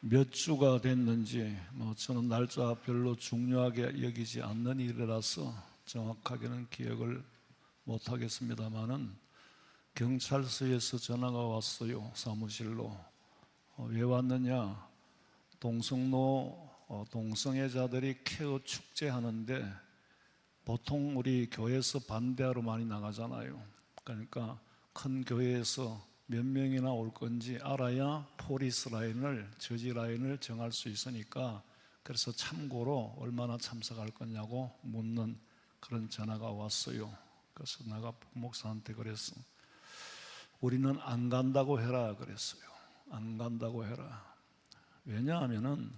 몇 주가 됐는지 저는 날짜 별로 중요하게 여기지 않는 일이라서 정확하게는 기억을 못하겠습니다만은 경찰서에서 전화가 왔어요. 사무실로. 왜 왔느냐, 동성로 동성애자들이 케어 축제 하는데 보통 우리 교회에서 반대하러 많이 나가잖아요. 그러니까 큰 교회에서 몇 명이나 올 건지 알아야 포리스 라인을, 저지 라인을 정할 수 있으니까, 그래서 참고로 얼마나 참석할 거냐고 묻는 그런 전화가 왔어요. 그래서 내가 목사한테 그랬어. 우리는 안 간다고 해라 그랬어요. 안 간다고 해라. 왜냐하면은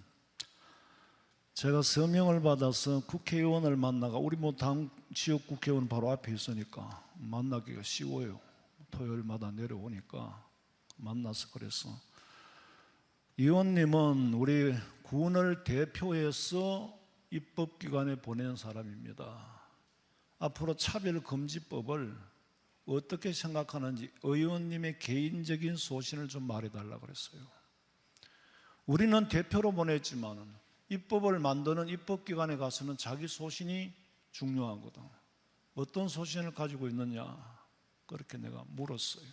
제가 서명을 받아서 국회의원을 만나가, 우리 당 지역 국회의원 바로 앞에 있으니까 만나기가 쉬워요. 토요일마다 내려오니까 만나서 그랬어. 의원님은 우리 군을 대표해서 입법기관에 보낸 사람입니다. 앞으로 차별금지법을 어떻게 생각하는지 의원님의 개인적인 소신을 좀 말해달라고 그랬어요. 우리는 대표로 보냈지만 입법을 만드는 입법기관에 가서는 자기 소신이 중요하거든. 어떤 소신을 가지고 있느냐, 그렇게 내가 물었어요.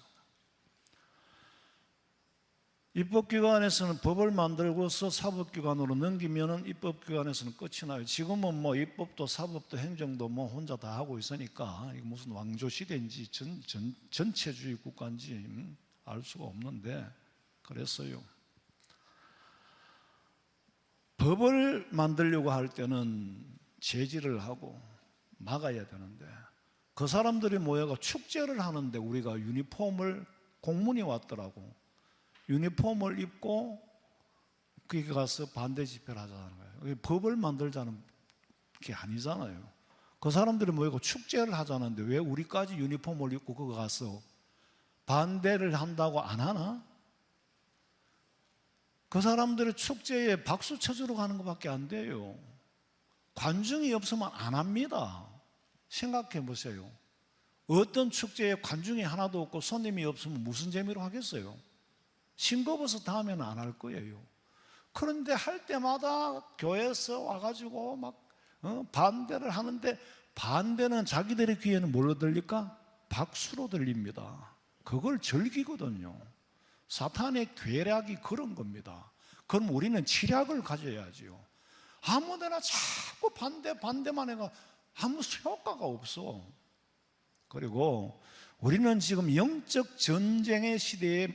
입법기관에서는 법을 만들고서 사법기관으로 넘기면은 입법기관에서는 끝이 나요. 지금은 입법도 사법도 행정도 혼자 다 하고 있으니까 이게 무슨 왕조시대인지 전체주의 국가인지 알 수가 없는데, 그랬어요. 법을 만들려고 할 때는 제지를 하고 막아야 되는데, 그 사람들이 모여가 축제를 하는데 우리가 유니폼을, 공문이 왔더라고. 유니폼을 입고 거기 가서 반대 집회를 하자는 거예요. 법을 만들자는 게 아니잖아요. 그 사람들이 모여가 축제를 하자는데 왜 우리까지 유니폼을 입고 거기 가서 반대를 한다고 안 하나? 그 사람들의 축제에 박수 쳐주러 가는 것밖에 안 돼요. 관중이 없으면 안 합니다. 생각해 보세요. 어떤 축제에 관중이 하나도 없고 손님이 없으면 무슨 재미로 하겠어요? 싱거워서 다음에는 안 할 거예요. 그런데 할 때마다 교회에서 와가지고 반대를 하는데, 반대는 자기들의 귀에는 뭘로 들릴까? 박수로 들립니다. 그걸 즐기거든요. 사탄의 괴략이 그런 겁니다. 그럼 우리는 치략을 가져야지요. 아무데나 자꾸 반대만 해가 아무 효과가 없어. 그리고 우리는 지금 영적 전쟁의 시대에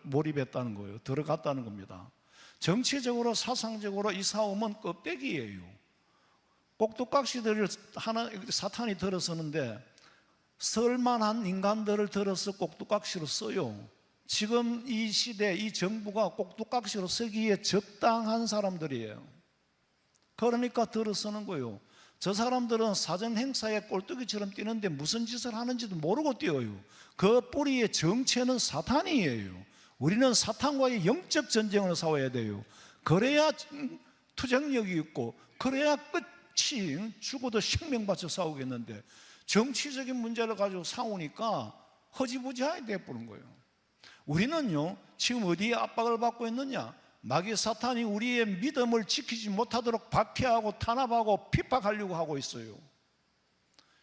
몰입했다는 거예요. 들어갔다는 겁니다. 정치적으로 사상적으로 이 싸움은 껍데기예요. 꼭두각시들을 사탄이 들어서는데 쓸만한 인간들을 들어서 꼭두각시로 써요. 지금 이 시대, 이 정부가 꼭두각시로 쓰기에 적당한 사람들이에요. 그러니까 들어서는 거예요. 저 사람들은 사전 행사에 꼴뚜기처럼 뛰는데 무슨 짓을 하는지도 모르고 뛰어요. 그 뿌리의 정체는 사탄이에요. 우리는 사탄과의 영적 전쟁을 싸워야 돼요. 그래야 투쟁력이 있고, 그래야 끝이, 죽어도 생명 바쳐 싸우겠는데 정치적인 문제를 가지고 싸우니까 허지부지하게 돼버린 거예요. 우리는요, 지금 어디에 압박을 받고 있느냐? 마귀 사탄이 우리의 믿음을 지키지 못하도록 박해하고 탄압하고 핍박하려고 하고 있어요.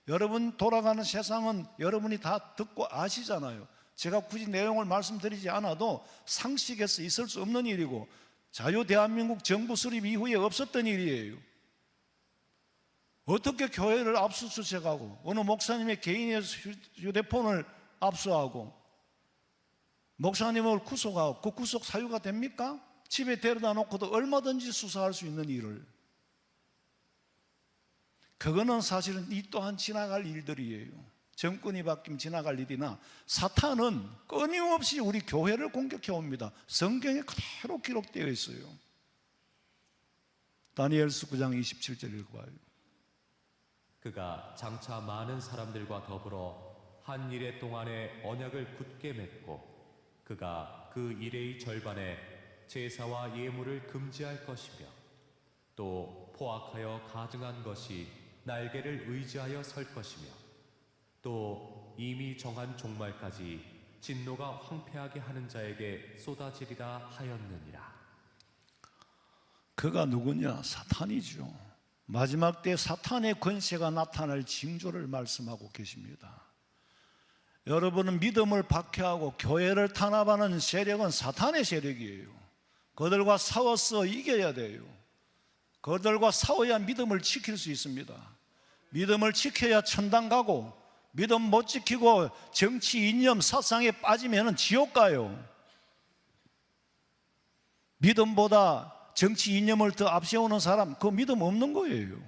여러분, 돌아가는 세상은 여러분이 다 듣고 아시잖아요. 제가 굳이 내용을 말씀드리지 않아도 상식에서 있을 수 없는 일이고, 자유 대한민국 정부 수립 이후에 없었던 일이에요. 어떻게 교회를 압수수색하고 어느 목사님의 개인의 휴대폰을 압수하고 목사님을 구속하고, 그 구속 사유가 됩니까? 집에 데려다 놓고도 얼마든지 수사할 수 있는 일을. 그거는 사실은 이 또한 지나갈 일들이에요. 정권이 바뀌면 지나갈 일이나, 사탄은 끊임없이 우리 교회를 공격해 옵니다. 성경에 그대로 기록되어 있어요. 다니엘서 9장 27절 읽어봐요. 그가 장차 많은 사람들과 더불어 한 일의 동안에 언약을 굳게 맺고, 그가 그 일의 절반에 제사와 예물을 금지할 것이며, 또 포악하여 가증한 것이 날개를 의지하여 설 것이며, 또 이미 정한 종말까지 진노가 황폐하게 하는 자에게 쏟아지리라 하였느니라. 그가 누구냐? 사탄이죠. 마지막 때 사탄의 권세가 나타날 징조를 말씀하고 계십니다. 여러분은 믿음을 박해하고 교회를 탄압하는 세력은 사탄의 세력이에요. 그들과 싸워서 이겨야 돼요. 그들과 싸워야 믿음을 지킬 수 있습니다. 믿음을 지켜야 천당 가고, 믿음 못 지키고 정치 이념 사상에 빠지면 지옥 가요. 믿음보다 정치 이념을 더 앞세우는 사람, 그 믿음 없는 거예요.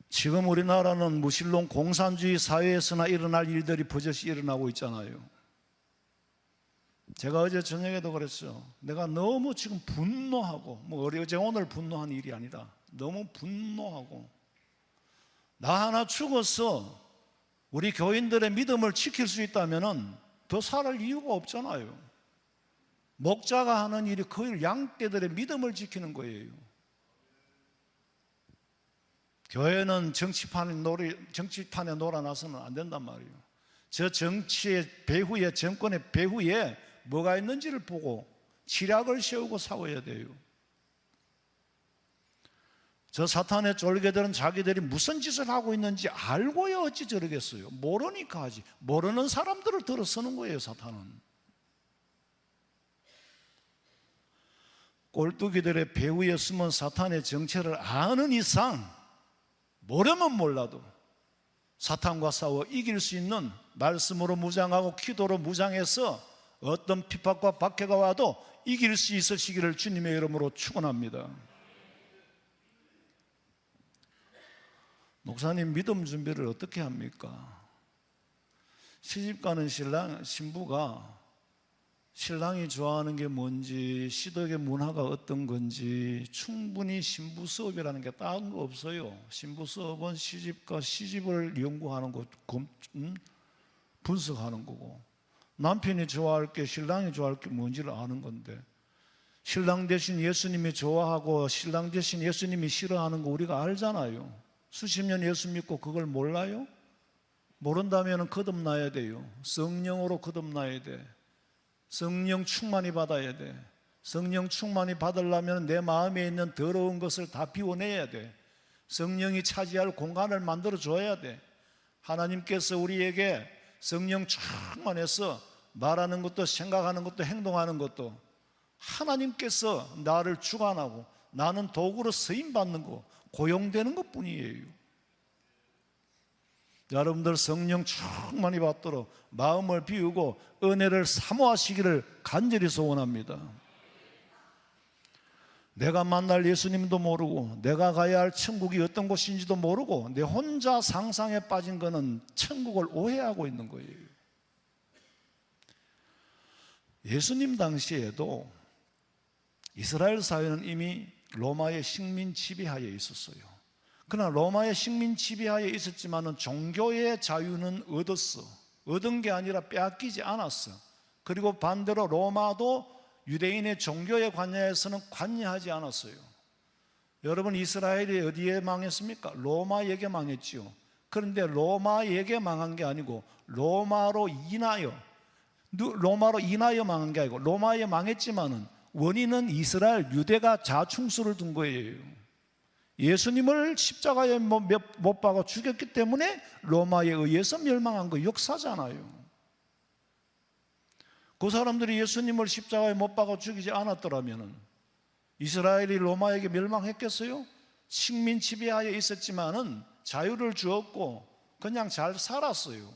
지금 우리나라는 무신론 공산주의 사회에서나 일어날 일들이 버젓이 일어나고 있잖아요. 제가 어제 저녁에도 그랬어요. 내가 너무 지금 분노하고, 어제 오늘 분노한 일이 아니라 너무 분노하고, 나 하나 죽어서 우리 교인들의 믿음을 지킬 수 있다면 더 살 이유가 없잖아요. 목자가 하는 일이 거의 양떼들의 믿음을 지키는 거예요. 교회는 정치판에 놀아나서는 안 된단 말이에요. 저 정치의 배후에, 정권의 배후에 뭐가 있는지를 보고 치략을 세우고 싸워야 돼요. 저 사탄의 쫄개들은 자기들이 무슨 짓을 하고 있는지 알고야 어찌 저러겠어요. 모르니까 하지. 모르는 사람들을 들어서는 거예요, 사탄은. 꼴뚜기들의 배후에 숨은 사탄의 정체를 아는 이상, 모르면 몰라도 사탄과 싸워 이길 수 있는 말씀으로 무장하고 기도로 무장해서 어떤 핍박과 박해가 와도 이길 수 있으시기를 주님의 이름으로 축원합니다. 목사님, 믿음 준비를 어떻게 합니까? 시집가는 신부가 신랑이 좋아하는 게 뭔지, 시댁의 문화가 어떤 건지 충분히 신부 수업이라는 게 다른 거 없어요. 신부 수업은 시집과 시집을 연구하는 거, 분석하는 거고, 남편이 좋아할 게, 신랑이 좋아할 게 뭔지를 아는 건데, 신랑 대신 예수님이 좋아하고 신랑 대신 예수님이 싫어하는 거 우리가 알잖아요. 수십 년 예수 믿고 그걸 몰라요? 모른다면 거듭나야 돼요. 성령으로 거듭나야 돼. 성령 충만히 받아야 돼. 성령 충만히 받으려면 내 마음에 있는 더러운 것을 다 비워내야 돼. 성령이 차지할 공간을 만들어 줘야 돼. 하나님께서 우리에게 성령 충만해서 말하는 것도 생각하는 것도 행동하는 것도 하나님께서 나를 주관하고 나는 도구로 쓰임받는 거, 고용되는 것 뿐이에요. 여러분들 성령 충만히 받도록 마음을 비우고 은혜를 사모하시기를 간절히 소원합니다. 내가 만날 예수님도 모르고 내가 가야 할 천국이 어떤 곳인지도 모르고 내 혼자 상상에 빠진 거는 천국을 오해하고 있는 거예요. 예수님 당시에도 이스라엘 사회는 이미 로마의 식민 지배하에 있었어요. 그러나 로마의 식민 지배하에 있었지만은 종교의 자유는 얻은 게 아니라 빼앗기지 않았어. 그리고 반대로 로마도 유대인의 종교에 관여해서는 관여하지 않았어요. 여러분, 이스라엘이 어디에 망했습니까? 로마에게 망했지요. 그런데 로마에게 망한 게 아니고 로마로 인하여 망한 게 아니고 로마에 망했지만은 원인은 이스라엘 유대가 자충수를 둔 거예요. 예수님을 십자가에 못 박아 죽였기 때문에 로마에 의해서 멸망한 거 역사잖아요. 그 사람들이 예수님을 십자가에 못 박아 죽이지 않았더라면 이스라엘이 로마에게 멸망했겠어요? 식민 지배하에 있었지만은 자유를 주었고 그냥 잘 살았어요.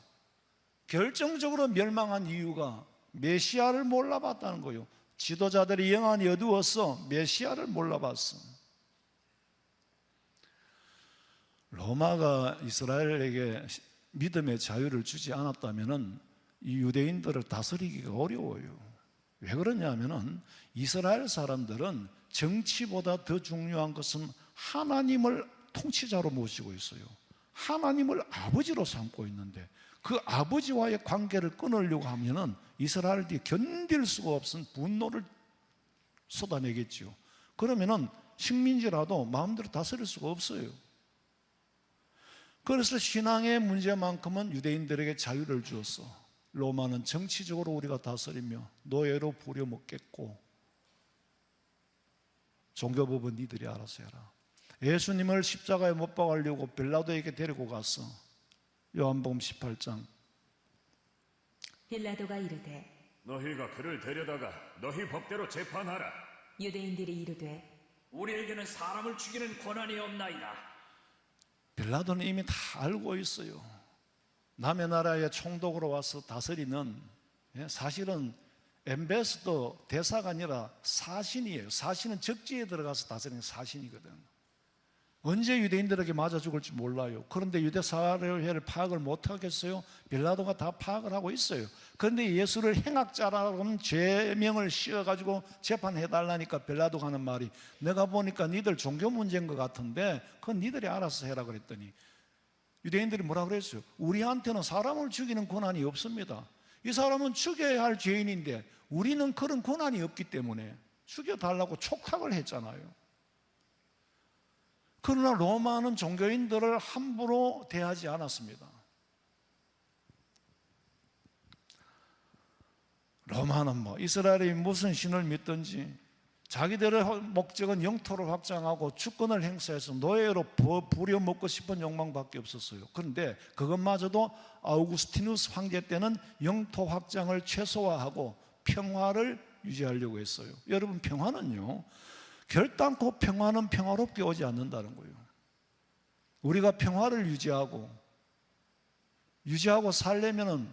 결정적으로 멸망한 이유가 메시아를 몰라봤다는 거예요. 지도자들이 영안이 어두워서 메시아를 몰라봤어. 로마가 이스라엘에게 믿음의 자유를 주지 않았다면 이 유대인들을 다스리기가 어려워요. 왜 그러냐면은 이스라엘 사람들은 정치보다 더 중요한 것은 하나님을 통치자로 모시고 있어요. 하나님을 아버지로 삼고 있는데 그 아버지와의 관계를 끊으려고 하면은 이스라엘이 견딜 수가 없은 분노를 쏟아내겠지요. 그러면은 식민지라도 마음대로 다스릴 수가 없어요. 그래서 신앙의 문제만큼은 유대인들에게 자유를 주었어. 로마는 정치적으로 우리가 다스리며 노예로 부려먹겠고 종교법은 니들이 알아서 해라. 예수님을 십자가에 못 박으려고 빌라도에게 데리고 갔어. 요한복음 18장. 빌라도가 이르되 너희가 그를 데려다가 너희 법대로 재판하라. 유대인들이 이르되 우리에게는 사람을 죽이는 권한이 없나이다. 빌라도는 이미 다 알고 있어요. 남의 나라에 총독으로 와서 다스리는, 사실은 엠베스더 대사가 아니라 사신이에요. 사신은 적지에 들어가서 다스리는 사신이거든. 언제 유대인들에게 맞아 죽을지 몰라요. 그런데 유대 사회를 파악을 못 하겠어요? 빌라도가 다 파악을 하고 있어요. 그런데 예수를 행악자라는 죄명을 씌워가지고 재판해달라니까 빌라도가 하는 말이, 내가 보니까 니들 종교 문제인 것 같은데 그건 니들이 알아서 해라 그랬더니, 유대인들이 뭐라 그랬어요? 우리한테는 사람을 죽이는 권한이 없습니다. 이 사람은 죽여야 할 죄인인데 우리는 그런 권한이 없기 때문에 죽여달라고 촉탁을 했잖아요. 그러나 로마는 종교인들을 함부로 대하지 않았습니다. 로마는 이스라엘이 무슨 신을 믿든지 자기들의 목적은 영토를 확장하고 주권을 행사해서 노예로 부려먹고 싶은 욕망밖에 없었어요. 그런데 그것마저도 아우구스티누스 황제 때는 영토 확장을 최소화하고 평화를 유지하려고 했어요. 여러분, 평화는요, 결단코 평화는 평화롭게 오지 않는다는 거예요. 우리가 평화를 유지하고 살려면은,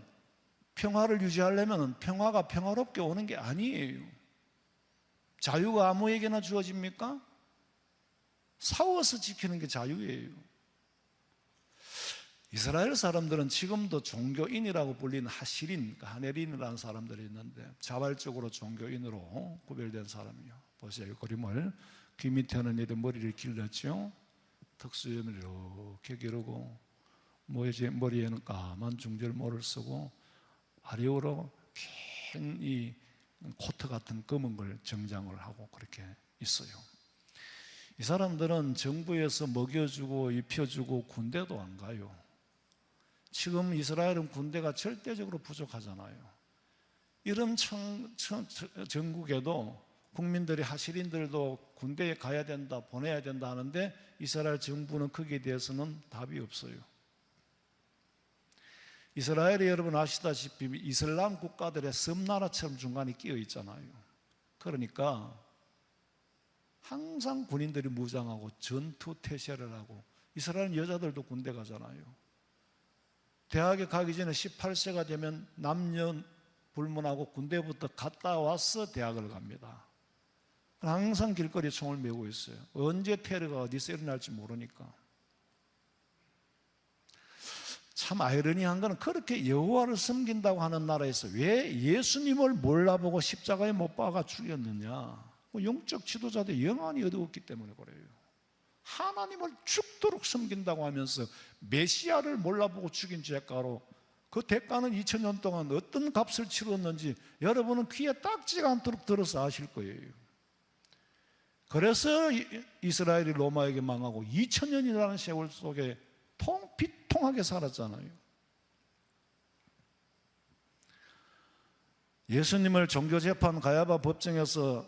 평화를 유지하려면은 평화가 평화롭게 오는 게 아니에요. 자유가 아무에게나 주어집니까? 싸워서 지키는 게 자유예요. 이스라엘 사람들은 지금도 종교인이라고 불리는 하시린, 하네린이라는 사람들이 있는데 자발적으로 종교인으로 구별된 사람이요. 보세요, 그림을. 귀 밑에는 이들 머리를 길렀죠. 턱수염을 이렇게 기르고 머리에는 까만 중절모를 쓰고 아래로 긴 이 코트 같은 검은 걸 정장을 하고 그렇게 있어요. 이 사람들은 정부에서 먹여주고 입혀주고 군대도 안 가요. 지금 이스라엘은 군대가 절대적으로 부족하잖아요. 이런 전국에도 국민들이, 하시린들도 군대에 가야 된다, 보내야 된다 하는데 이스라엘 정부는 거기에 대해서는 답이 없어요. 이스라엘이 여러분 아시다시피 이슬람 국가들의 섬나라처럼 중간에 끼어 있잖아요. 그러니까 항상 군인들이 무장하고 전투 태세를 하고, 이스라엘 여자들도 군대 가잖아요. 대학에 가기 전에 18세가 되면 남녀 불문하고 군대부터 갔다 와서 대학을 갑니다. 항상 길거리에 총을 메고 있어요. 언제 테러가 어디서 일어날지 모르니까. 참 아이러니한 것은 그렇게 여호와를 섬긴다고 하는 나라에서 왜 예수님을 몰라보고 십자가에 못 박아 죽였느냐? 영적 지도자들 영안이 어두웠기 때문에 그래요. 하나님을 죽도록 섬긴다고 하면서 메시아를 몰라보고 죽인 죄가로 그 대가는 2000년 동안 어떤 값을 치렀는지 여러분은 귀에 딱지가 않도록 들어서 아실 거예요. 그래서 이스라엘이 로마에게 망하고 2000년이라는 세월 속에 비통하게 살았잖아요. 예수님을 종교재판 가야바 법정에서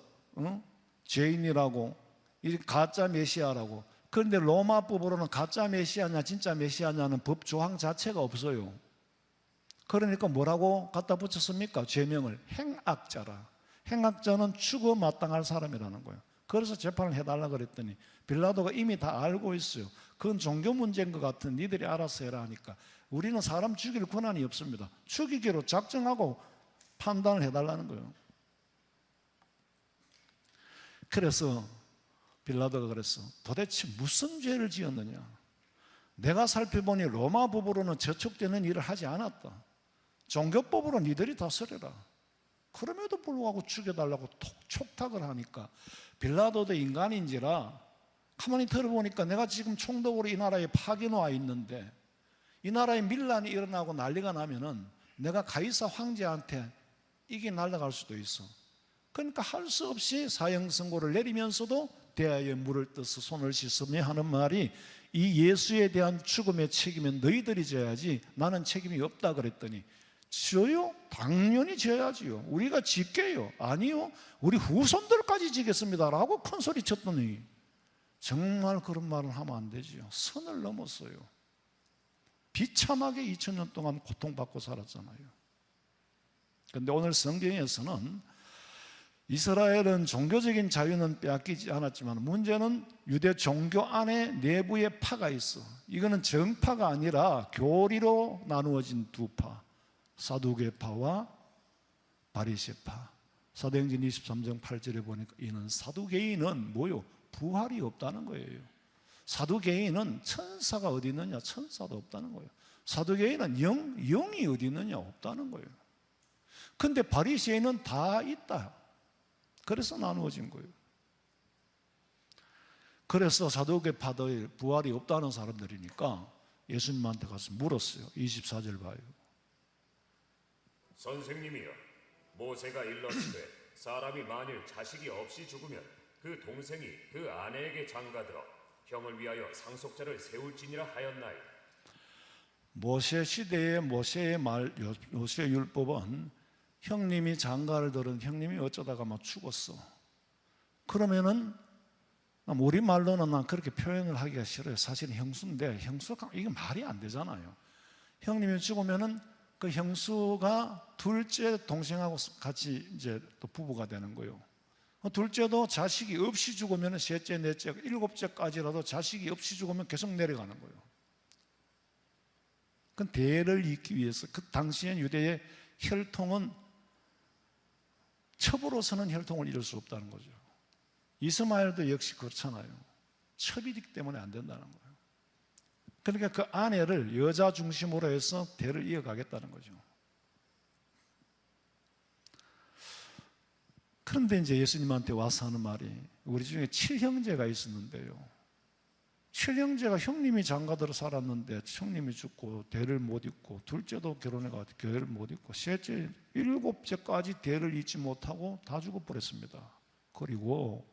죄인이라고, 이 가짜 메시아라고. 그런데 로마법으로는 가짜 메시아냐 진짜 메시아냐는 법 조항 자체가 없어요. 그러니까 뭐라고 갖다 붙였습니까? 죄명을 행악자라. 행악자는 죽어 마땅할 사람이라는 거예요. 그래서 재판을 해달라 그랬더니 빌라도가 이미 다 알고 있어요. 그건 종교 문제인 것 같은 니들이 알아서 해라 하니까, 우리는 사람 죽일 권한이 없습니다. 죽이기로 작정하고 판단을 해달라는 거예요. 그래서 빌라도가 그랬어. 도대체 무슨 죄를 지었느냐? 내가 살펴보니 로마 법으로는 저촉되는 일을 하지 않았다. 종교법으로 니들이 다스려라. 그럼에도 불구하고 죽여달라고 촉탁을 하니까 빌라도도 인간인지라 가만히 들어보니까 내가 지금 총독으로 이 나라에 파견와 있는데 이 나라에 밀란이 일어나고 난리가 나면은 내가 가이사 황제한테 이게 날아갈 수도 있어. 그러니까 할 수 없이 사형 선고를 내리면서도 대야에 물을 떠서 손을 씻으며 하는 말이, 이 예수에 대한 죽음의 책임은 너희들이 져야지 나는 책임이 없다 그랬더니 저요? 당연히 져야지요. 우리가 짓게요? 아니요. 우리 후손들까지 지겠습니다라고 큰 소리 쳤더니 정말 그런 말을 하면 안 되지요. 선을 넘었어요. 비참하게 2000년 동안 고통받고 살았잖아요. 그런데 오늘 성경에서는 이스라엘은 종교적인 자유는 빼앗기지 않았지만 문제는 유대 종교 안에 내부에 파가 있어. 이거는 정파가 아니라 교리로 나누어진 두 파, 사두개파와 바리새파. 사도행전 23장 8절에 보니까 이는 사두개인은 뭐요? 부활이 없다는 거예요. 사두개인은 천사가 어디 있느냐? 천사도 없다는 거예요. 사두개인은 영이 어디 있느냐? 없다는 거예요. 근데 바리새인은 다 있다. 그래서 나누어진 거예요. 그래서 사두개파들 부활이 없다는 사람들이니까 예수님한테 가서 물었어요. 24절 봐요. 선생님이여, 모세가 일렀으되 사람이 만일 자식이 없이 죽으면 그 동생이 그 아내에게 장가들어 형을 위하여 상속자를 세울지니라 하였나이다. 모세 시대의 모세의 모세 율법은 형님이 장가를 들은 형님이 어쩌다가 막 죽었어. 그러면은 우리 말로는 난 그렇게 표현을 하기가 싫어요. 사실은 형수인데 형수가 이게 말이 안 되잖아요. 형님이 죽으면은 그 형수가 둘째 동생하고 같이 이제 또 부부가 되는 거예요. 둘째도 자식이 없이 죽으면 셋째, 넷째, 일곱째까지라도 자식이 없이 죽으면 계속 내려가는 거예요. 그 대를 잇기 위해서 그 당시엔 유대의 혈통은 첩으로서는 혈통을 이룰 수 없다는 거죠. 이스마엘도 역시 그렇잖아요. 첩이기 때문에 안 된다는 거예요. 그러니까 그 아내를 여자 중심으로 해서 대를 이어가겠다는 거죠. 그런데 이제 예수님한테 와서 하는 말이 우리 중에 7형제가 있었는데요. 7형제가 형님이 장가들어 살았는데 형님이 죽고 대를 못 잇고 둘째도 결혼해가지고 대를 못 잇고 셋째, 일곱째까지 대를 잇지 못하고 다 죽어버렸습니다. 그리고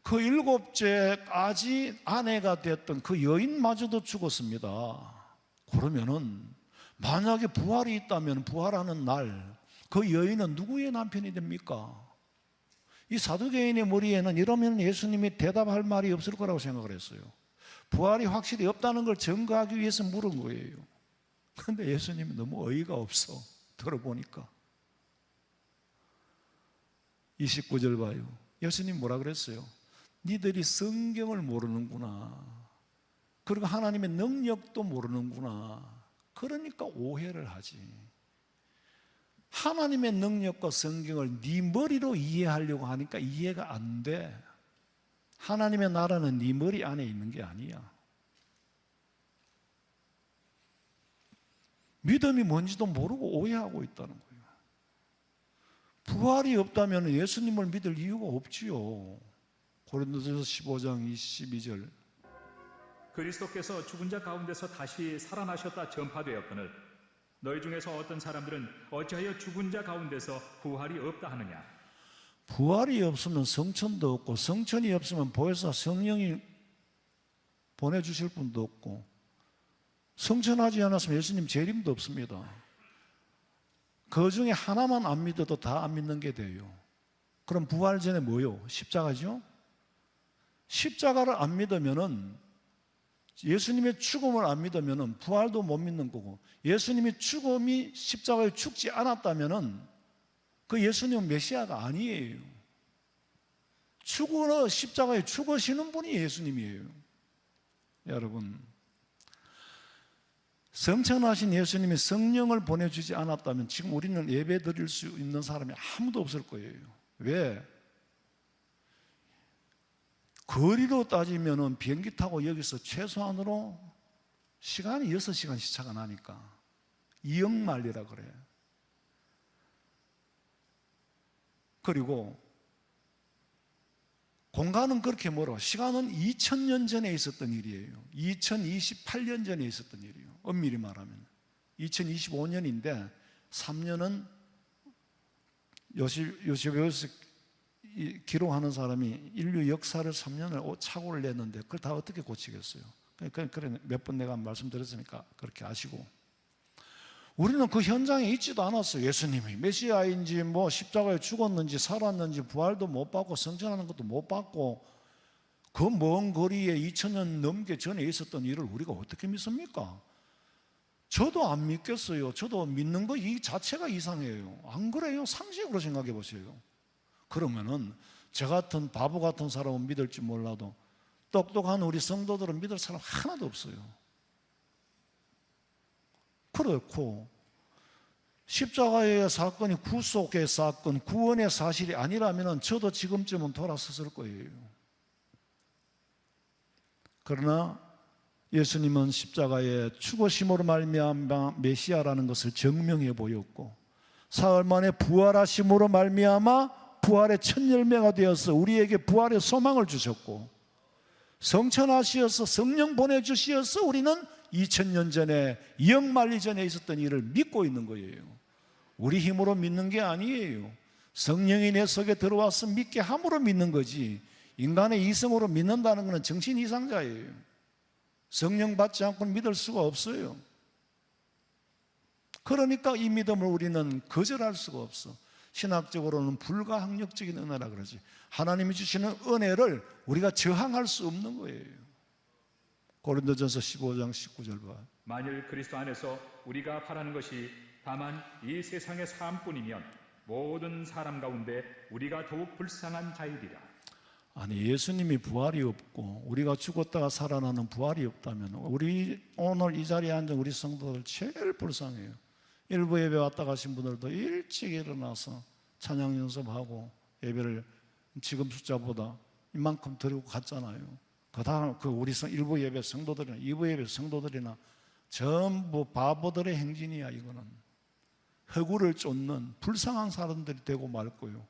그 일곱째까지 아내가 됐던 그 여인마저도 죽었습니다. 그러면은 만약에 부활이 있다면 부활하는 날 그 여인은 누구의 남편이 됩니까? 이 사두개인의 머리에는 이러면 예수님이 대답할 말이 없을 거라고 생각을 했어요. 부활이 확실히 없다는 걸 증거하기 위해서 물은 거예요. 그런데 예수님이 너무 어이가 없어. 들어보니까 29절 봐요. 예수님 뭐라 그랬어요? 니들이 성경을 모르는구나. 그리고 하나님의 능력도 모르는구나. 그러니까 오해를 하지. 하나님의 능력과 성경을 네 머리로 이해하려고 하니까 이해가 안 돼. 하나님의 나라는 네 머리 안에 있는 게 아니야. 믿음이 뭔지도 모르고 오해하고 있다는 거예요. 부활이 없다면 예수님을 믿을 이유가 없지요. 고린도전서 15장 22절. 그리스도께서 죽은 자 가운데서 다시 살아나셨다 전파되었거늘 너희 중에서 어떤 사람들은 어찌하여 죽은 자 가운데서 부활이 없다 하느냐. 부활이 없으면 성천도 없고 성천이 없으면 보혜사 성령이 보내주실 분도 없고 성천하지 않았으면 예수님 재림도 없습니다. 그 중에 하나만 안 믿어도 다 안 믿는 게 돼요. 그럼 부활 전에 뭐요? 십자가죠? 십자가를 안 믿으면은 예수님의 죽음을 안 믿으면은 부활도 못 믿는 거고 예수님이 죽음이 십자가에 죽지 않았다면은 그 예수님은 메시아가 아니에요. 죽으러 십자가에 죽으시는 분이 예수님이에요. 여러분, 성천하신 예수님이 성령을 보내주지 않았다면 지금 우리는 예배 드릴 수 있는 사람이 아무도 없을 거예요. 왜? 거리로 따지면 비행기 타고 여기서 최소한으로 시간이 6시간 시차가 나니까 2억마일이라 그래요. 그리고 공간은 그렇게 멀어. 시간은 2000년 전에 있었던 일이에요. 2028년 전에 있었던 일이에요. 엄밀히 말하면 2025년인데 3년은 요셉 기록하는 사람이 인류 역사를 3년을 착오를 냈는데 그걸 다 어떻게 고치겠어요? 그래 몇 번 내가 말씀드렸으니까 그렇게 아시고 우리는 그 현장에 있지도 않았어요. 예수님이 메시아인지 뭐 십자가에 죽었는지 살았는지 부활도 못 받고 성천하는 것도 못 받고 그 먼 거리에 2000년 넘게 전에 있었던 일을 우리가 어떻게 믿습니까? 저도 안 믿겠어요. 저도 믿는 거 이 자체가 이상해요. 안 그래요? 상식으로 생각해 보세요. 그러면은 저 같은 바보 같은 사람은 믿을지 몰라도 똑똑한 우리 성도들은 믿을 사람 하나도 없어요. 그렇고 십자가의 사건이 구속의 사건, 구원의 사실이 아니라면 저도 지금쯤은 돌아섰을 거예요. 그러나 예수님은 십자가의 죽으심으로 말미암아 메시아라는 것을 증명해 보였고 사흘 만에 부활하심으로 말미암아 부활의 첫 열매가 되어서 우리에게 부활의 소망을 주셨고 성천하시어서 성령 보내주시어서 우리는 2000년 전에 영말리 전에 있었던 일을 믿고 있는 거예요. 우리 힘으로 믿는 게 아니에요. 성령이 내 속에 들어와서 믿게 함으로 믿는 거지 인간의 이성으로 믿는다는 것은 정신 이상자예요. 성령 받지 않고는 믿을 수가 없어요. 그러니까 이 믿음을 우리는 거절할 수가 없어. 신학적으로는 불가항력적인 은혜라 그러지. 하나님이 주시는 은혜를 우리가 저항할 수 없는 거예요. 고린도전서 15장 19절 봐. 만일 그리스도 안에서 우리가 바라는 것이 다만 이 세상의 삶뿐이면 모든 사람 가운데 우리가 더욱 불쌍한 자이리라. 아니 예수님이 부활이 없고 우리가 죽었다가 살아나는 부활이 없다면 우리 오늘 이 자리에 앉은 우리 성도들 제일 불쌍해요. 일부 예배 왔다 가신 분들도 일찍 일어나서 찬양 연습하고 예배를 지금 숫자보다 이만큼 드리고 갔잖아요. 그다음 그 우리 일부 예배 성도들이나 2부 예배 성도들이나 전부 바보들의 행진이야. 이거는 허구를 쫓는 불쌍한 사람들이 되고 말 거예요.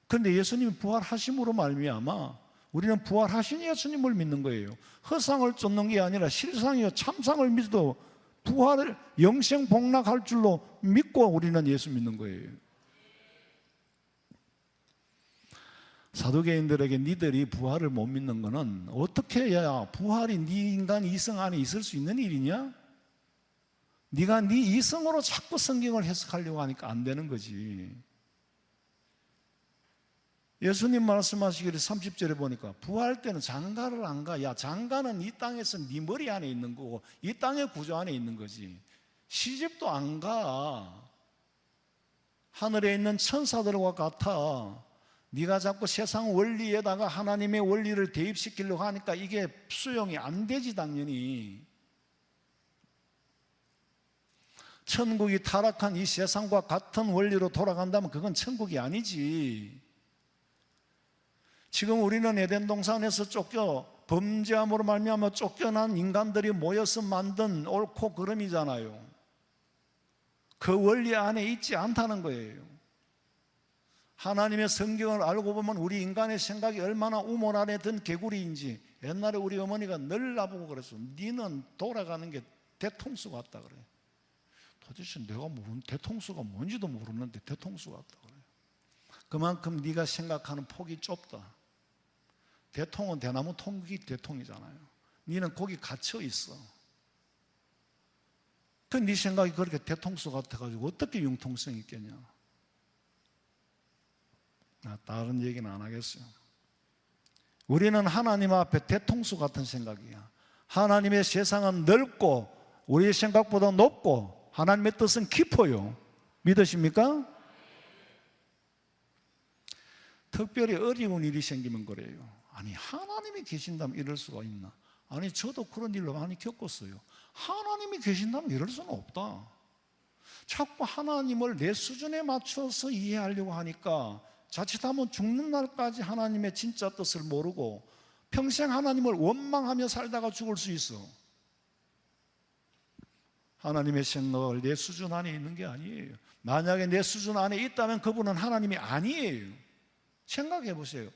그런데 예수님이 부활하심으로 말미암아 우리는 부활하신 예수님을 믿는 거예요. 허상을 쫓는 게 아니라 실상이요 참상을 믿어도 부활을 영생 복락할 줄로 믿고 우리는 예수 믿는 거예요. 사두개인들에게 니들이 부활을 못 믿는 거는 어떻게 해야 부활이 네 인간 이성 안에 있을 수 있는 일이냐? 네가 네 이성으로 자꾸 성경을 해석하려고 하니까 안 되는 거지. 예수님 말씀하시기를 30절에 보니까 부활 때는 장가를 안 가. 야, 장가는 이 땅에서 네 머리 안에 있는 거고 이 땅의 구조 안에 있는 거지. 시집도 안 가. 하늘에 있는 천사들과 같아. 네가 자꾸 세상 원리에다가 하나님의 원리를 대입시키려고 하니까 이게 수용이 안 되지 당연히. 천국이 타락한 이 세상과 같은 원리로 돌아간다면 그건 천국이 아니지. 지금 우리는 에덴 동산에서 범죄함으로 말미암아 쫓겨난 인간들이 모여서 만든 옳고 그름이잖아요. 그 원리 안에 있지 않다는 거예요. 하나님의 성경을 알고 보면 우리 인간의 생각이 얼마나 우물 안에 든 개구리인지 옛날에 우리 어머니가 늘 나보고 그랬어. 니는 돌아가는 게 대통수 같다 그래. 도대체 내가 대통수가 뭔지도 모르는데 대통수 같다 그래. 그만큼 네가 생각하는 폭이 좁다. 대통은 대나무 통기 대통이잖아요. 니는 거기 갇혀 있어. 그 네 생각이 그렇게 대통수 같아가지고 어떻게 융통성이 있겠냐? 다른 얘기는 안 하겠어요. 우리는 하나님 앞에 대통수 같은 생각이야. 하나님의 세상은 넓고 우리의 생각보다 높고 하나님의 뜻은 깊어요. 믿으십니까? 특별히 어려운 일이 생기면 그래요. 아니 하나님이 계신다면 이럴 수가 있나? 아니 저도 그런 일로 많이 겪었어요. 하나님이 계신다면 이럴 수는 없다. 자꾸 하나님을 내 수준에 맞춰서 이해하려고 하니까 자칫하면 죽는 날까지 하나님의 진짜 뜻을 모르고 평생 하나님을 원망하며 살다가 죽을 수 있어. 하나님의 생각을 내 수준 안에 있는 게 아니에요. 만약에 내 수준 안에 있다면 그분은 하나님이 아니에요. 생각해 보세요.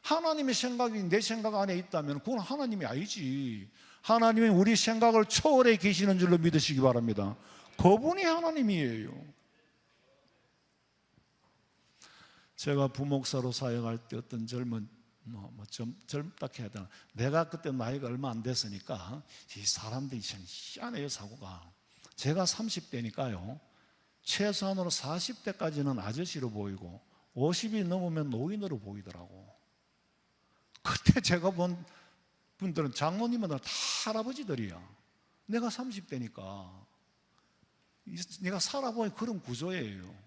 하나님의 생각이 내 생각 안에 있다면 그건 하나님이 아니지. 하나님은 우리 생각을 초월해 계시는 줄로 믿으시기 바랍니다. 그분이 하나님이에요. 제가 부목사로 사역할 때 어떤 좀 젊다 해야 되나? 내가 그때 나이가 얼마 안 됐으니까 이 사람들이 참 희한해요, 사고가. 제가 30대니까요. 최소한으로 40대까지는 아저씨로 보이고 50이 넘으면 노인으로 보이더라고. 그때 제가 본 분들은 장로님들 다 할아버지들이야. 내가 30대니까 내가 살아본 그런 구조예요.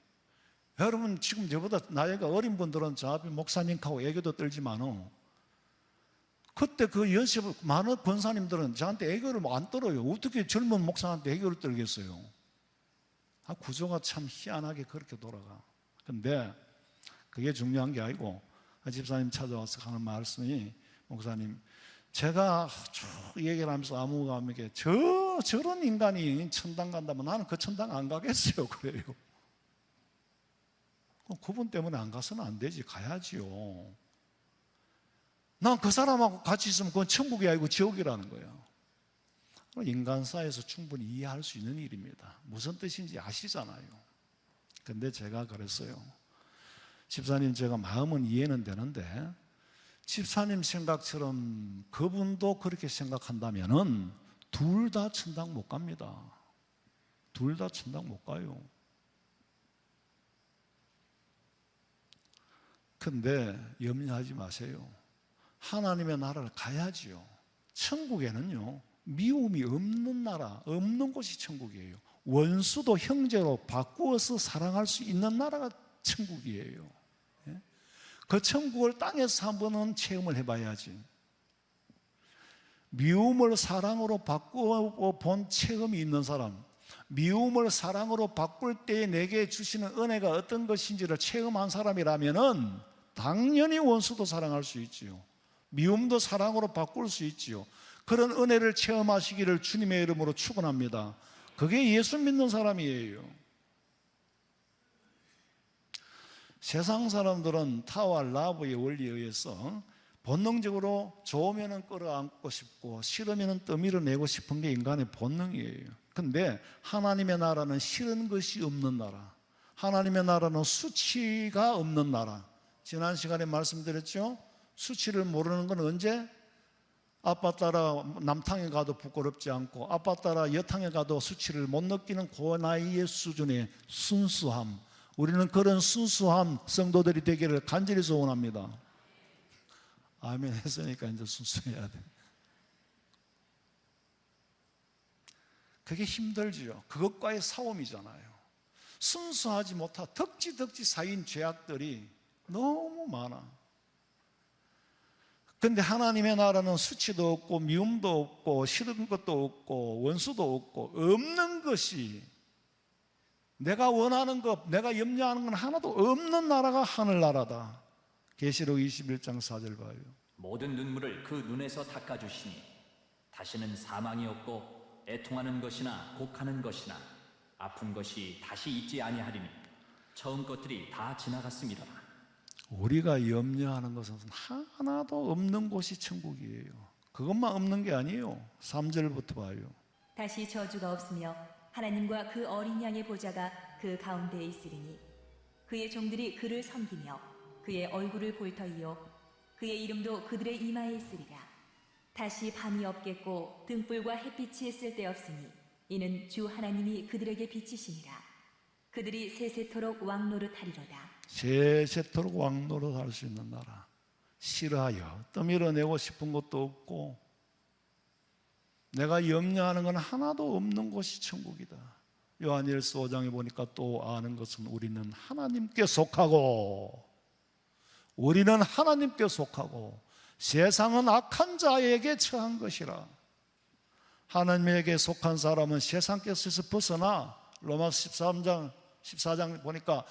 여러분 지금 저보다 나이가 어린 분들은 저 앞에 목사님하고 애교도 떨지만은 그때 그 연습 많은 권사님들은 저한테 애교를 안 떨어요. 어떻게 젊은 목사한테 애교를 떨겠어요? 구조가 참 희한하게 그렇게 돌아가. 근데 그게 중요한 게 아니고 집사님 찾아와서 하는 말씀이 목사님 제가 쭉 얘기를 하면서 아무감에게 저런 인간이 천당 간다면 나는 그 천당 안 가겠어요. 그래요. 그분 때문에 안 가서는 안 되지. 가야지요. 난 그 사람하고 같이 있으면 그건 천국이 아니고 지옥이라는 거예요. 인간사에서 충분히 이해할 수 있는 일입니다. 무슨 뜻인지 아시잖아요. 근데 제가 그랬어요. 집사님 제가 마음은 이해는 되는데 집사님 생각처럼 그분도 그렇게 생각한다면은 둘 다 천당 못 갑니다. 둘 다 천당 못 가요. 근데 염려하지 마세요. 하나님의 나라를 가야지요. 천국에는요 미움이 없는 나라, 없는 곳이 천국이에요. 원수도 형제로 바꾸어서 사랑할 수 있는 나라가 천국이에요. 그 천국을 땅에서 한 번은 체험을 해봐야지. 미움을 사랑으로 바꾸어 본 체험이 있는 사람, 미움을 사랑으로 바꿀 때 내게 주시는 은혜가 어떤 것인지를 체험한 사람이라면은 당연히 원수도 사랑할 수 있지요. 미움도 사랑으로 바꿀 수 있지요. 그런 은혜를 체험하시기를 주님의 이름으로 축원합니다. 그게 예수 믿는 사람이에요. 세상 사람들은 타와 라브의 원리에 의해서 본능적으로 좋으면 끌어안고 싶고 싫으면 떠밀어내고 싶은 게 인간의 본능이에요. 근데 하나님의 나라는 싫은 것이 없는 나라, 하나님의 나라는 수치가 없는 나라. 지난 시간에 말씀드렸죠. 수치를 모르는 건 언제? 아빠 따라 남탕에 가도 부끄럽지 않고 아빠 따라 여탕에 가도 수치를 못 느끼는 그 나이의 수준의 순수함. 우리는 그런 순수한 성도들이 되기를 간절히 소원합니다. 아멘 했으니까 이제 순수해야 돼. 그게 힘들지요. 그것과의 싸움이잖아요. 순수하지 못한 덕지 쌓인 죄악들이 너무 많아. 근데 하나님의 나라는 수치도 없고 미움도 없고 싫은 것도 없고 원수도 없고 없는 것이, 내가 원하는 것, 내가 염려하는 건 하나도 없는 나라가 하늘나라다. 계시록 21장 4절 봐요. 모든 눈물을 그 눈에서 닦아주시니 다시는 사망이 없고 애통하는 것이나 곡하는 것이나 아픈 것이 다시 있지 아니하리니 처음 것들이 다 지나갔습니다. 우리가 염려하는 것은 하나도 없는 곳이 천국이에요. 그것만 없는 게 아니에요. 3절부터 봐요. 다시 저주가 없으며 하나님과 그 어린 양의 보좌가 그 가운데에 있으리니 그의 종들이 그를 섬기며 그의 얼굴을 볼 터이요 그의 이름도 그들의 이마에 있으리라. 다시 밤이 없겠고 등불과 햇빛이 쓸데없으니 이는 주 하나님이 그들에게 비치시니라. 그들이 세세토록 왕노릇하리로다. 세세토록 왕노릇할 수 있는 나라. 싫어하여 떠밀어내고 싶은 것도 없고 내가 염려하는 건 하나도 없는 곳이 천국이다. 요한일서 5장에 보니까 또 아는 것은 우리는 하나님께 속하고 세상은 악한 자에게 처한 것이라. 하나님에게 속한 사람은 세상께서 벗어나 로마서 14장 보니까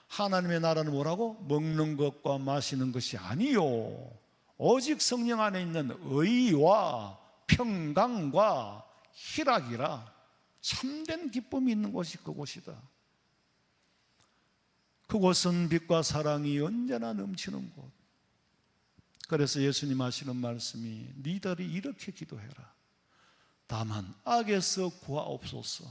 하나님의 나라는 뭐라고? 먹는 것과 마시는 것이 아니요 오직 성령 안에 있는 의와 평강과 희락이라. 참된 기쁨이 있는 곳이 그곳이다. 그곳은 빛과 사랑이 언제나 넘치는 곳. 그래서 예수님 하시는 말씀이 니들이 이렇게 기도해라. 다만 악에서 구하옵소서.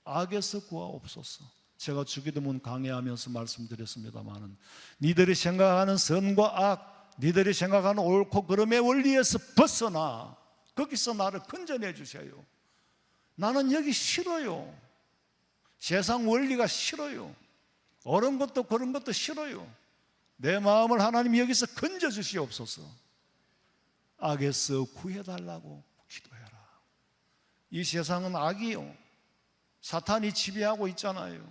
악에서 구하옵소서. 제가 주기도문 강해하면서 말씀드렸습니다마는 니들이 생각하는 선과 악, 니들이 생각하는 옳고 그름의 원리에서 벗어나 거기서 나를 건져내 주셔요. 나는 여기 싫어요. 세상 원리가 싫어요. 옳은 것도 그런 것도 싫어요. 내 마음을 하나님이 여기서 건져주시옵소서. 악에서 구해달라고 기도해라. 이 세상은 악이요, 사탄이 지배하고 있잖아요.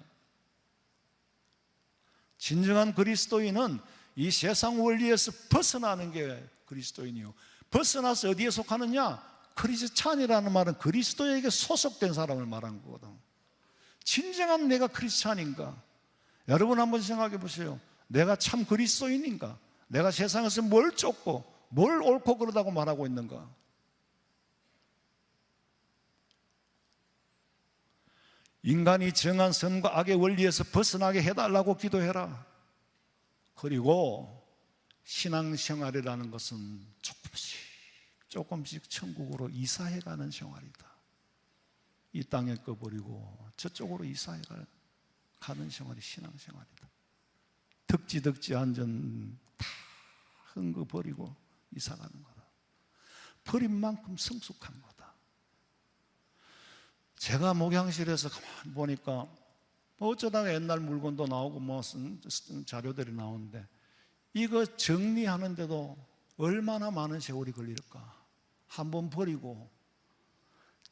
진정한 그리스도인은 이 세상 원리에서 벗어나는 게 그리스도인이요. 벗어나서 어디에 속하느냐? 크리스찬이라는 말은 그리스도에게 소속된 사람을 말하는 거거든. 진정한 내가 크리스찬인가? 여러분 한번 생각해 보세요. 내가 참 그리스도인인가? 내가 세상에서 뭘 쫓고 뭘 옳고 그러다고 말하고 있는가? 인간이 정한 선과 악의 원리에서 벗어나게 해달라고 기도해라. 그리고 신앙생활이라는 것은 조금씩 천국으로 이사해가는 생활이다. 이 땅에 거 버리고 저쪽으로 이사해가는 생활이 신앙생활이다. 덕지 한전 다 한 거 버리고 이사가는 거다. 버린 만큼 성숙한 거다. 제가 목양실에서 가만히 보니까 어쩌다가 옛날 물건도 나오고 뭐 쓴 자료들이 나오는데 이거 정리하는데도 얼마나 많은 세월이 걸릴까. 한번 버리고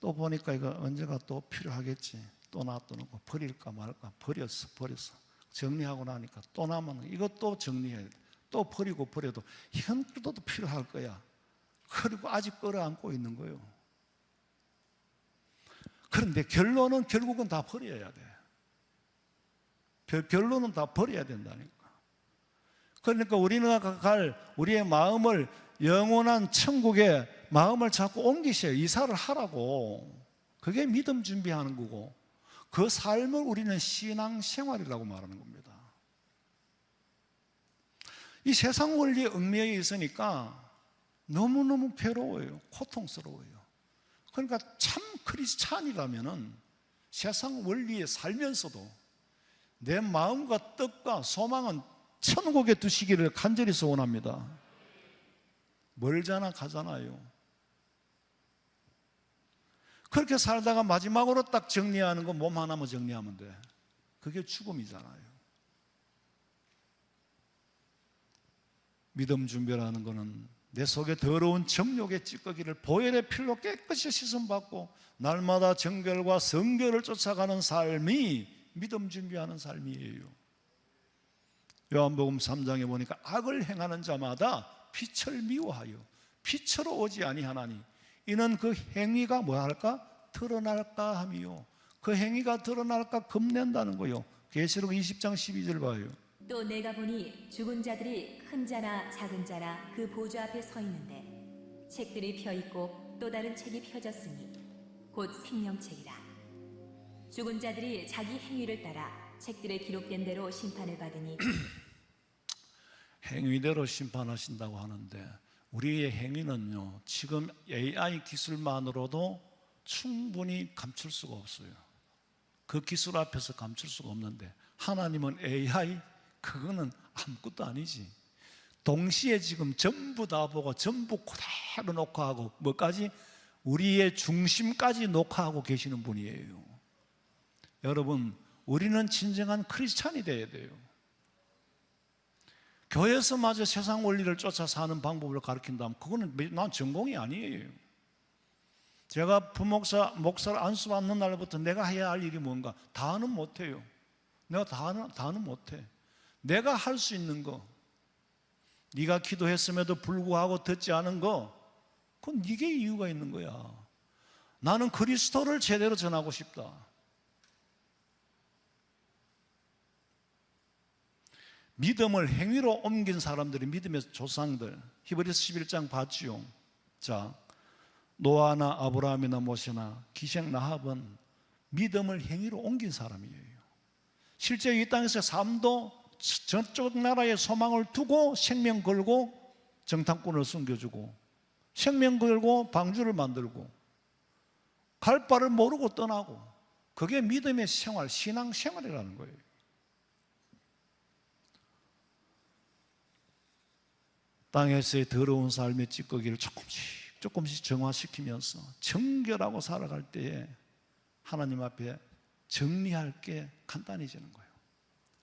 또 보니까 이거 언제가 또 필요하겠지. 또 놔두고 버릴까 말까. 버렸어. 정리하고 나니까 또 남았는 이것도 정리해야 돼. 또 버리고 버려도 이건 또 필요할 거야. 그리고 아직 끌어안고 있는 거예요. 그런데 결론은 결국은 다 버려야 돼. 결론은 다 버려야 된다니까. 그러니까 우리가 갈 우리의 마음을 영원한 천국에 마음을 자꾸 옮기셔요. 이사를 하라고. 그게 믿음 준비하는 거고 그 삶을 우리는 신앙생활이라고 말하는 겁니다. 이 세상 원리에 얽매여 있으니까 너무너무 괴로워요. 고통스러워요. 그러니까 참 크리스찬이라면은 세상 원리에 살면서도 내 마음과 뜻과 소망은 천국에 두시기를 간절히 소원합니다. 멀잖아 가잖아요. 그렇게 살다가 마지막으로 딱 정리하는 거 몸 하나만 정리하면 돼. 그게 죽음이잖아요. 믿음 준비라는 거는 내 속에 더러운 정욕의 찌꺼기를 보혈의 피로 깨끗이 씻음받고 날마다 정결과 성결을 쫓아가는 삶이 믿음 준비하는 삶이에요. 요한복음 3장에 보니까 악을 행하는 자마다 빛을 미워하여 빛으로 오지 아니하나니 이는 그 행위가 뭐할까? 드러날까 함이요. 그 행위가 드러날까 겁낸다는 거요. 계시록 20장 12절 봐요. 또 내가 보니 죽은 자들이 큰 자나 작은 자나 그 보좌 앞에 서 있는데 책들이 펴 있고 또 다른 책이 펴졌으니 곧 생명책이라. 죽은 자들이 자기 행위를 따라 책들에 기록된 대로 심판을 받으니 행위대로 심판하신다고 하는데 우리의 행위는요 지금 AI 기술만으로도 충분히 감출 수가 없어요. 그 기술 앞에서 감출 수가 없는데 하나님은 AI 그거는 아무것도 아니지. 동시에 지금 전부 다 보고 전부 그대로 녹화하고 뭐까지 우리의 중심까지 녹화하고 계시는 분이에요. 여러분 우리는 진정한 크리스찬이 돼야 돼요. 교회에서마저 세상 원리를 쫓아 사는 방법을 가르친다면 그거는 난 전공이 아니에요. 제가 목사를 안수받는 날부터 내가 해야 할 일이 뭔가 다는 못해요. 내가 다는 못해. 내가 할 수 있는 거, 네가 기도했음에도 불구하고 듣지 않은 거, 그건 네게 이유가 있는 거야. 나는 그리스도를 제대로 전하고 싶다. 믿음을 행위로 옮긴 사람들이 믿음의 조상들, 히브리서 11장 봤지요. 자, 노아나 아브라함이나 모세나 기생 라합은 믿음을 행위로 옮긴 사람이에요. 실제 이 땅에서 삶도 저쪽 나라에 소망을 두고 생명 걸고 정탐꾼을 숨겨주고 생명 걸고 방주를 만들고 갈 바를 모르고 떠나고 그게 믿음의 생활, 신앙생활이라는 거예요. 땅에서의 더러운 삶의 찌꺼기를 조금씩 정화시키면서 정결하고 살아갈 때에 하나님 앞에 정리할 게 간단해지는 거예요.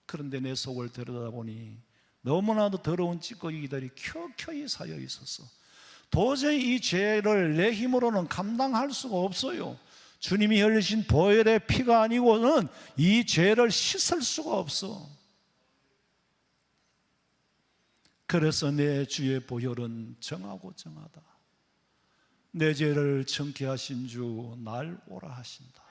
그런데 내 속을 들여다보니 너무나도 더러운 찌꺼기들이 켜켜이 쌓여 있었어. 도저히 이 죄를 내 힘으로는 감당할 수가 없어요. 주님이 흘리신 보혈의 피가 아니고는 이 죄를 씻을 수가 없어. 그래서 내 주의 보혈은 정하고 정하다. 내 죄를 정케 하신 주 날 오라 하신다.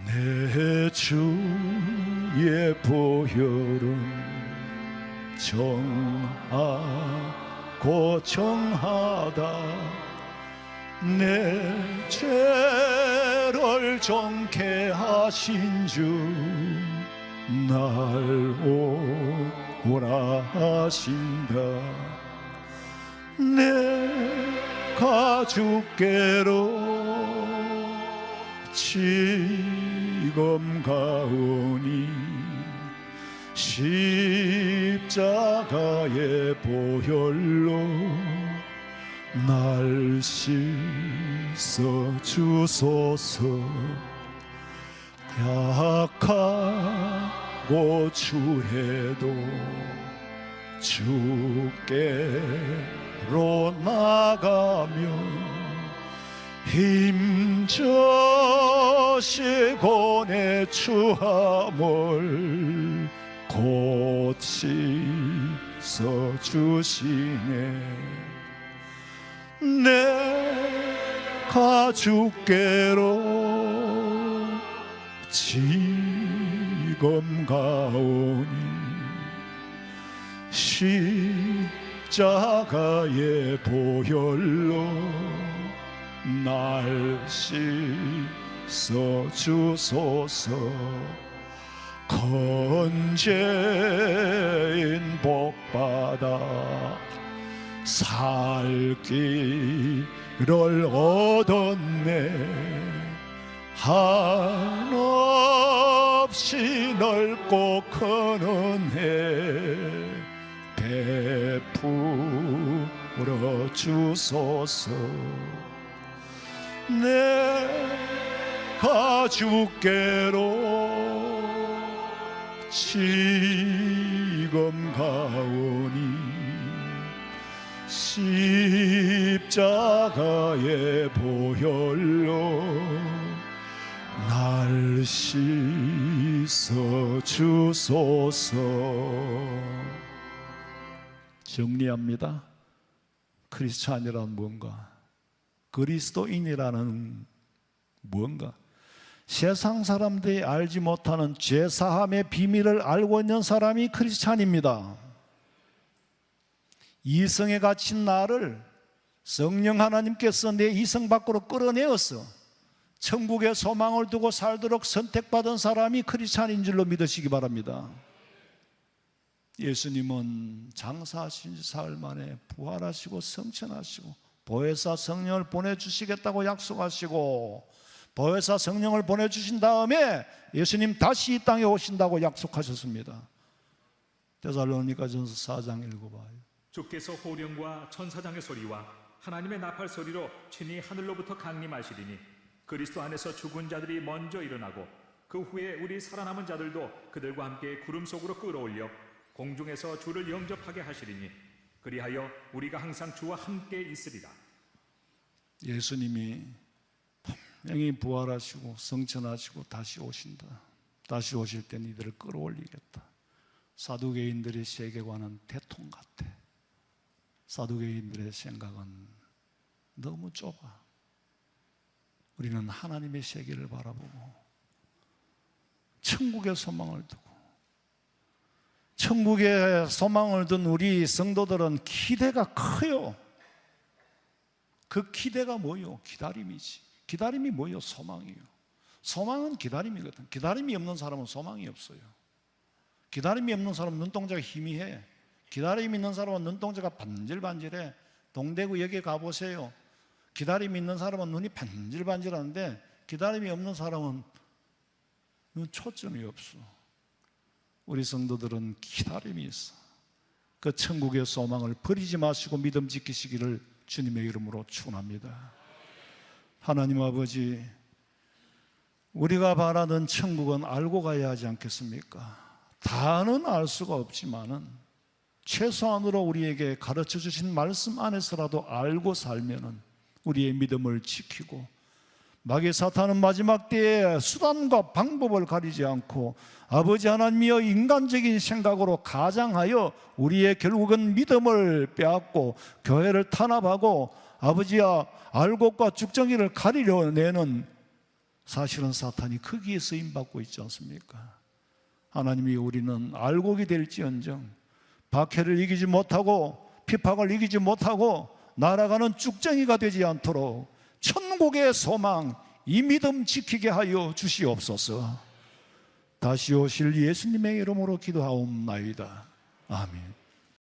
내 주의 보혈은 정하고 정하다. 내 죄를 정케 하신 주 날 오라 하신다. 내가 주께로 지금 가오니 십자가의 보혈로 날 씻어 주소서. 약하고 추해도 주께로 나가며 힘주시고 내 추함을 고치서 주시네. 내가 주께로 지금 가오니 십자가의 보혈로 날 씻어 주소서. 건재인 복받아 살 길을 얻었네. 한없이 넓고 큰 은혜 베풀어 주소서. 내가 주께로 지금 가오니 십자가의 보혈로 날 씻어 주소서. 정리합니다. 크리스찬이란 뭔가? 그리스도인이라는 뭔가? 세상 사람들이 알지 못하는 죄사함의 비밀을 알고 있는 사람이 크리스찬입니다. 이성에 갇힌 나를 성령 하나님께서 내 이성 밖으로 끌어내었어. 천국의 소망을 두고 살도록 선택받은 사람이 크리스찬인 줄로 믿으시기 바랍니다. 예수님은 장사하신 지 사흘 만에 부활하시고 성천하시고 보혜사 성령을 보내주시겠다고 약속하시고 보혜사 성령을 보내주신 다음에 예수님 다시 이 땅에 오신다고 약속하셨습니다. 데살로니가전서 4장 읽어봐요. 주께서 호령과 천사장의 소리와 하나님의 나팔 소리로 친히 하늘로부터 강림하시리니 그리스도 안에서 죽은 자들이 먼저 일어나고 그 후에 우리 살아남은 자들도 그들과 함께 구름 속으로 끌어올려 공중에서 주를 영접하게 하시리니 그리하여 우리가 항상 주와 함께 있으리라. 예수님이 분명히 부활하시고 성천하시고 다시 오신다. 다시 오실 때 이들을 끌어올리겠다. 사두개인들의 세계관은 대통 같아. 사두개인들의 생각은 너무 좁아. 우리는 하나님의 세계를 바라보고 천국의 소망을 두고, 천국의 소망을 둔 우리 성도들은 기대가 커요. 그 기대가 뭐요? 기다림이지. 기다림이 뭐요? 소망이요. 소망은 기다림이거든. 기다림이 없는 사람은 소망이 없어요. 기다림이 없는 사람은 눈동자가 희미해. 기다림이 있는 사람은 눈동자가 반질반질해. 동대구 여기 가보세요. 기다림이 있는 사람은 눈이 반질반질하는데 기다림이 없는 사람은 눈 초점이 없어. 우리 성도들은 기다림이 있어. 그 천국의 소망을 버리지 마시고 믿음 지키시기를 주님의 이름으로 축원합니다. 하나님 아버지, 우리가 바라는 천국은 알고 가야 하지 않겠습니까? 다는 알 수가 없지만은 최소한으로 우리에게 가르쳐 주신 말씀 안에서라도 알고 살면은 우리의 믿음을 지키고, 마귀 사탄은 마지막 때에 수단과 방법을 가리지 않고 아버지 하나님이여 인간적인 생각으로 가장하여 우리의 결국은 믿음을 빼앗고 교회를 탄압하고 아버지야 알곡과 죽정이를 가리려 내는, 사실은 사탄이 크기에 쓰임받고 있지 않습니까? 하나님이 우리는 알곡이 될지언정 박해를 이기지 못하고 핍박을 이기지 못하고 날아가는 죽정이가 되지 않도록 천국의 소망, 이 믿음 지키게 하여 주시옵소서. 다시 오실 예수님의 이름으로 기도하옵나이다. 아멘.